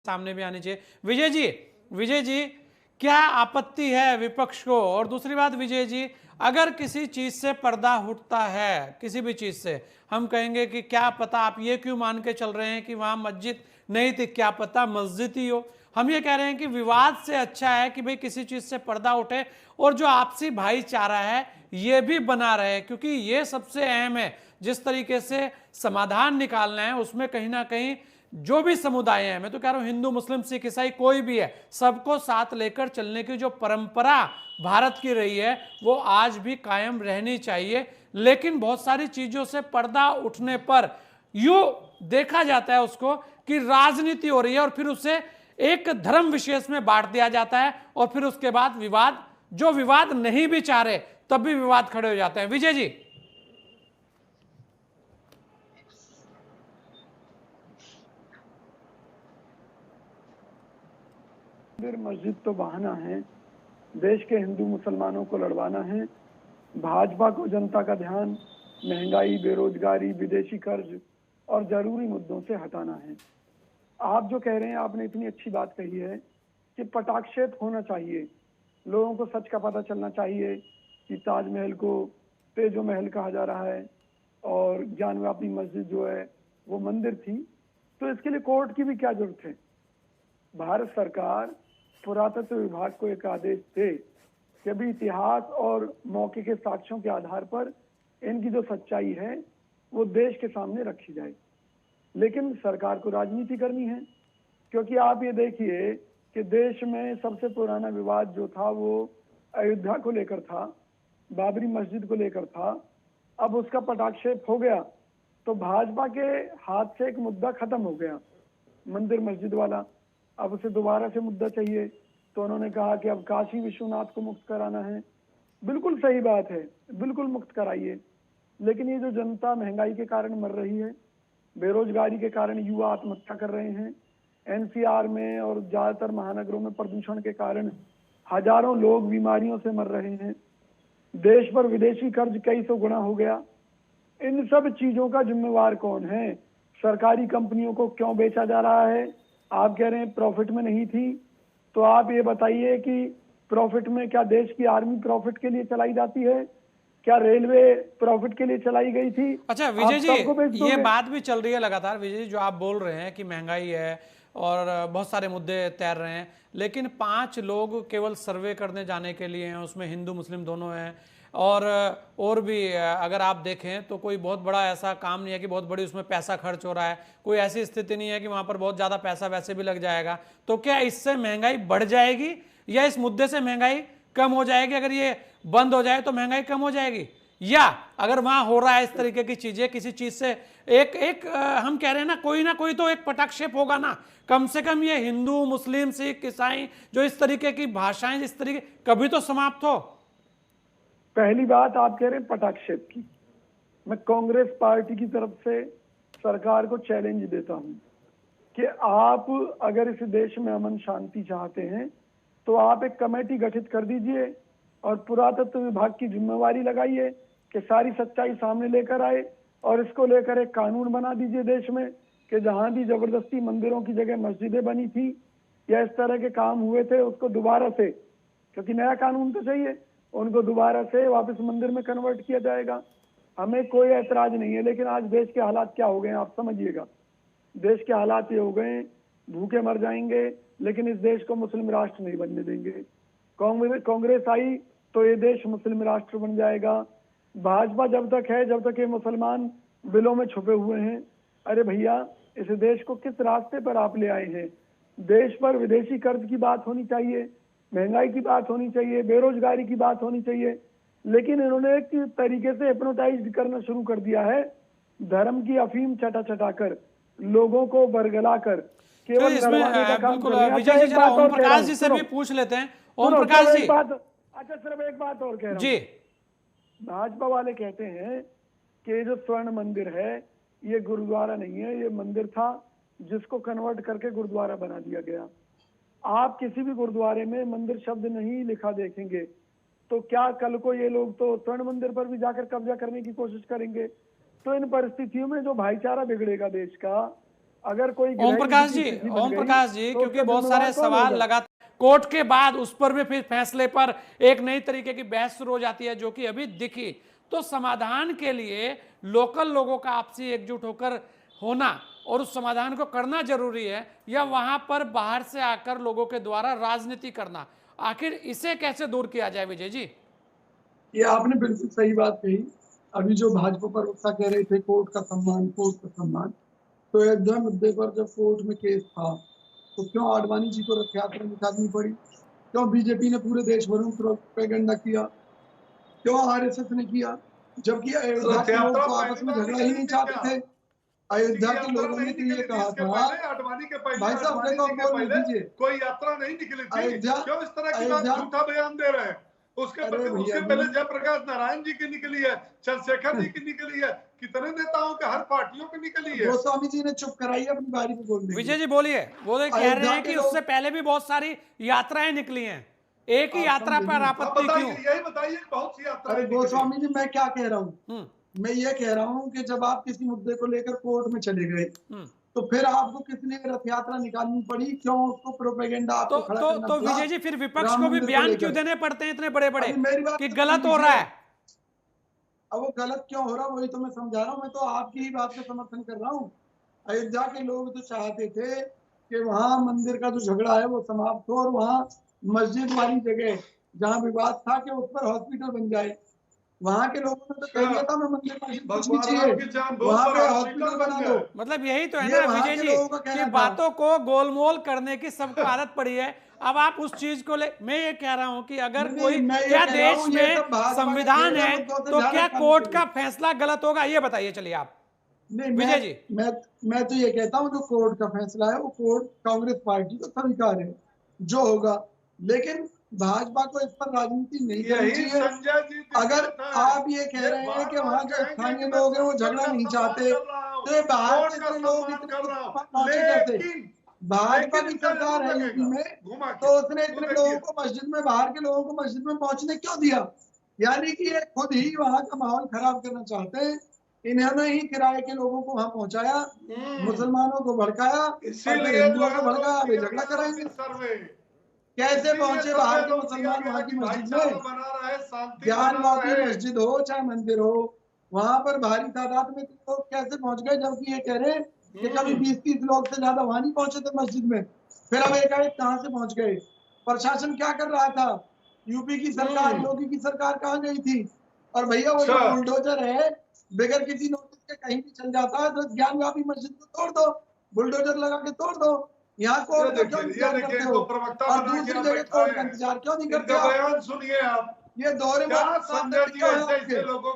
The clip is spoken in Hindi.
सामने भी आनी चाहिए। विजय जी क्या आपत्ति है विपक्ष को? और दूसरी बात विजय जी, अगर किसी चीज से पर्दा उठता है, किसी भी चीज से, हम कहेंगे कि क्या पता, आप ये क्यों मान के चल रहे हैं कि वहां मस्जिद नहीं थी, क्या पता मस्जिद ही हो। हम ये कह रहे हैं कि विवाद से अच्छा है कि भाई किसी चीज से पर्दा उठे और जो आपसी भाईचारा है ये भी बना रहे, क्योंकि ये सबसे अहम है। जिस तरीके से समाधान निकालना है उसमें कहीं ना कहीं जो भी समुदाय है, मैं तो कह रहा हूं हिंदू मुस्लिम सिख ईसाई कोई भी है, सबको साथ लेकर चलने की जो परंपरा भारत की रही है वो आज भी कायम रहनी चाहिए। लेकिन बहुत सारी चीजों से पर्दा उठने पर यूं देखा जाता है उसको कि राजनीति हो रही है और फिर उसे एक धर्म विशेष में बांट दिया जाता है और फिर उसके बाद विवाद, जो विवाद नहीं भी चाह रहे तब भी विवाद खड़े हो जाते हैं। विजय जी। मस्जिद तो बहाना है, देश के हिंदू मुसलमानों को लड़वाना है। भाजपा को जनता का ध्यान महंगाई, बेरोजगारी, विदेशी कर्ज और जरूरी मुद्दों से हटाना है। आप जो कह रहे हैं, आपने इतनी अच्छी बात कही है कि पटाक्षेप होना चाहिए, लोगों को सच का पता चलना चाहिए कि ताजमहल को तेजो महल कहा जा रहा है और ज्ञानवापी मस्जिद जो है वो मंदिर थी। तो इसके लिए कोर्ट की भी क्या जरूरत है? भारत सरकार पुरातत्व विभाग को एक आदेश दे कि अभी इतिहास और मौके के साक्ष्यों के आधार पर इनकी जो सच्चाई है वो देश के सामने रखी जाए। लेकिन सरकार को राजनीति करनी है, क्योंकि आप ये देखिए कि देश में सबसे पुराना विवाद जो था वो अयोध्या को लेकर था, बाबरी मस्जिद को लेकर था। अब उसका पटाक्षेप हो गया तो भाजपा के हाथ से एक मुद्दा खत्म हो गया, मंदिर मस्जिद वाला। अब उसे दोबारा से मुद्दा चाहिए, तो उन्होंने कहा कि अब काशी विश्वनाथ को मुक्त कराना है। बिल्कुल सही बात है, बिल्कुल मुक्त कराइए। लेकिन ये जो जनता महंगाई के कारण मर रही है, बेरोजगारी के कारण युवा आत्महत्या कर रहे हैं, एनसीआर में और ज्यादातर महानगरों में प्रदूषण के कारण हजारों लोग बीमारियों से मर रहे हैं, देश पर विदेशी कर्ज कई सौ गुना हो गया, इन सब चीजों का जिम्मेवार कौन है? सरकारी कंपनियों को क्यों बेचा जा रहा है? आप कह रहे हैं प्रॉफिट में नहीं थी, तो आप ये बताइए कि प्रॉफिट में क्या देश की आर्मी प्रॉफिट के लिए चलाई जाती है? क्या रेलवे प्रॉफिट के लिए चलाई गई थी? अच्छा विजय जी, ये बात भी चल रही है लगातार विजय जी, जो आप बोल रहे हैं कि महंगाई है और बहुत सारे मुद्दे तैर रहे हैं, लेकिन 5 लोग केवल सर्वे करने जाने के लिए हैं, उसमें हिंदू मुस्लिम दोनों हैं। और भी अगर आप देखें तो कोई बहुत बड़ा ऐसा काम नहीं है कि बहुत बड़ी उसमें पैसा खर्च हो रहा है, कोई ऐसी स्थिति नहीं है कि वहां पर बहुत ज्यादा पैसा वैसे भी लग जाएगा। तो क्या इससे महंगाई बढ़ जाएगी या इस मुद्दे से महंगाई कम हो जाएगी? अगर ये बंद हो जाए तो महंगाई कम हो जाएगी, या अगर वहां हो रहा है इस तरीके की चीजें, किसी चीज से हम कह रहे हैं ना कोई तो एक पटाक्षेप होगा ना, कम से कम ये हिंदू मुस्लिम सिख ईसाई जो इस तरीके की भाषाएं इस तरीके कभी तो समाप्त हो। पहली बात आप कह रहे हैं पटाक्षेप की, मैं कांग्रेस पार्टी की तरफ से सरकार को चैलेंज देता हूं कि आप अगर इस देश में अमन शांति चाहते हैं तो आप एक कमेटी गठित कर दीजिए और पुरातत्व विभाग की जिम्मेवारी लगाइए कि सारी सच्चाई सामने लेकर आए और इसको लेकर एक कानून बना दीजिए देश में कि जहां भी जबरदस्ती मंदिरों की जगह मस्जिदें बनी थी या इस तरह के काम हुए थे उसको दोबारा से, क्योंकि नया कानून तो चाहिए, उनको दोबारा से वापस मंदिर में कन्वर्ट किया जाएगा। हमें कोई ऐतराज नहीं है। लेकिन आज देश के हालात क्या हो गए हैं आप समझिएगा। देश के हालात ये हो गए, भूखे मर जाएंगे लेकिन इस देश को मुस्लिम राष्ट्र नहीं बनने देंगे। कांग्रेस आई तो ये देश मुस्लिम राष्ट्र बन जाएगा। भाजपा जब तक है, जब तक ये मुसलमान बिलों में छुपे हुए हैं। अरे भैया, इस देश को किस रास्ते पर आप ले आए हैं? देश पर विदेशी कर्ज की बात होनी चाहिए, महंगाई की बात होनी चाहिए, बेरोजगारी की बात होनी चाहिए, लेकिन इन्होंने एक तरीके से हिप्नोटाइज करना शुरू कर दिया है, धर्म की अफीम चटा चटा कर, लोगों को बरगला कर केवल लड़वाने का काम कर रहे हैं। विजय जी, जरा ओम प्रकाश जी से भी पूछ लेते हैं। ओम प्रकाश जी, अच्छा सिर्फ एक बात और कह रहा हूं जी। भाजपा वाले कहते हैं कि जो स्वर्ण मंदिर है ये गुरुद्वारा नहीं है, ये मंदिर था जिसको कन्वर्ट करके गुरुद्वारा बना दिया गया। आप किसी भी गुरुद्वारे में मंदिर शब्द नहीं लिखा देखेंगे, तो क्या कल को ये लोग तो स्वर्ण मंदिर पर भी जाकर कब्जा करने की कोशिश करेंगे? तो इन परिस्थितियों में जो भाईचारा बिगड़ेगा देश का, अगर कोई ओम प्रकाश जी, तो क्योंकि उसका बहुत सारे जिम्मेवार कौन सवाल होगा? लगा कोर्ट के बाद उस पर भी फिर फैसले पर एक नई तरीके की बहस शुरू हो जाती है जो कि अभी दिखी। तो समाधान के लिए लोकल लोगों का आपसी एकजुट होकर होना और उस समाधान को करना जरूरी है, या वहां पर बाहर से आकर लोगों के द्वारा राजनीति करना, आखिर इसे कैसे दूर किया जाए विजय जी? ये आपने बिल्कुल सही बात कही। अभी जो भाजपा प्रवक्ता कह रहे थे कोर्ट का सम्मान, कोर्ट का सम्मान, तो अयोध्या मुद्दे पर जब कोर्ट में केस था तो क्यों आडवाणी जी को रथ यात्रा निकालनी पड़ी? क्यों बीजेपी ने पूरे देश भर में प्रोपेगेंडा किया? क्यों आरएसएस ने किया? जबकि अयोध्या के लोग तो आपस में झगड़ा ही नहीं चाहते थे। अयोध्या के लोगों ने तो ये कहा था, भाई साहब देखो आप बोल दीजिए, कोई यात्रा नहीं निकली थी। अयोध्या क्यों इस तरह की बात झूठा बयान दे रहे हैं? उसके पहले जयप्रकाश नारायण जी की निकली है, चंद्रशेखर जी की निकली है, कितने नेताओं के, हर पार्टियों की निकली है। गोस्वामी जी ने चुप कराई अपनी बारी में बोलने। विजय जी बोलिए। वो कह रहे हैं कि उससे पहले भी बहुत सारी यात्राएं निकली हैं, एक ही यात्रा पर आपत्ति क्यों? यही बताइए, बहुत सी यात्रा। अरे गोस्वामी जी मैं क्या कह रहा हूँ, मैं ये कह रहा हूँ कि जब आप किसी मुद्दे को लेकर कोर्ट में चले गए तो फिर आपको किस लिए रथ यात्रा निकालनी पड़ी? क्यों उसको प्रोपेगेंडा आपको खड़ा करना तो विजय जी फिर विपक्ष को भी बयान क्यों देने पड़ते हैं इतने बड़े बड़े कि गलत हो रहा है? अब वो गलत क्यों हो रहा है वही तो मैं समझा रहा हूँ। मैं तो आपकी ही बात का समर्थन कर रहा हूँ। अयोध्या के लोग तो चाहते थे कि वहां मंदिर का जो झगड़ा है वो समाप्त हो और वहां मस्जिद वाली जगह जहाँ विवाद था कि उस पर हॉस्पिटल बन जाए। वहां के लोगों ने तो कह दिया था मैं मंदिर मस्जिद कुछ नहीं चाहिए, वहां पे हॉस्पिटल बना दो। मतलब यही तो है ना विजय जी कि बातों को गोलमोल करने की सबको आदत पड़ी है। अब आप उस चीज को मैं ये कह रहा हूं कि अगर कोई क्या देश में संविधान है तो क्या कोर्ट का फैसला गलत होगा? ये बताइए। चलिए आप विजय जी। मैं तो ये कहता हूँ जो कोर्ट का फैसला है वो कोर्ट कांग्रेस पार्टी को स्वीकार है जो होगा, लेकिन भाजपा को इस पर राजनीति नहीं करनी चाहिए। अगर आप ये कह रहे हैं कि वहाँ जो स्थानीय लोग हैं वो झगड़ा नहीं चाहते तो ये बाहर से इतने लोग पहुंचे कैसे? भाजपा की सरकार है यूपी में तो उसने इतने लोगों को मस्जिद में, बाहर के लोगों को मस्जिद में पहुंचने क्यों दिया? यानी कि ये खुद ही वहाँ का माहौल खराब करना चाहते हैं। इन्होंने ही किराए के लोगों को वहां पहुंचाया, मुसलमानों को भड़काया, हिंदुओं को भड़काया, वे झगड़ा कराएंगे। कैसे पहुंचे बाहर के मुसलमान वहां की मस्जिद में? ज्ञानवापी मस्जिद हो चाहे मंदिर हो, वहां पर भारी तादाद में लोग कैसे पहुंच गए? जबकि ये कह रहे हैं कि कभी 20-30 लोग से ज्यादा वहां नहीं पहुंचे थे मस्जिद में, फिर अब एकाएक कहां से पहुंच गए? प्रशासन क्या कर रहा था? यूपी की सरकार, योगी की सरकार कहाँ गई थी? और भैया वो जो बुलडोजर है बगैर किसी नोटिस के कहीं भी चल जाता है तो ज्ञानवापी मस्जिद को तोड़ दो, बुलडोजर लगा के तोड़ दो। यहाँ कोर्ट का क्यों इंतजार करते हो और दूसरी जगह कोर्ट का इंतजार क्यों नहीं करते? बयान सुनिए आप, ये दौरे में संजय जी ऐसे लोगों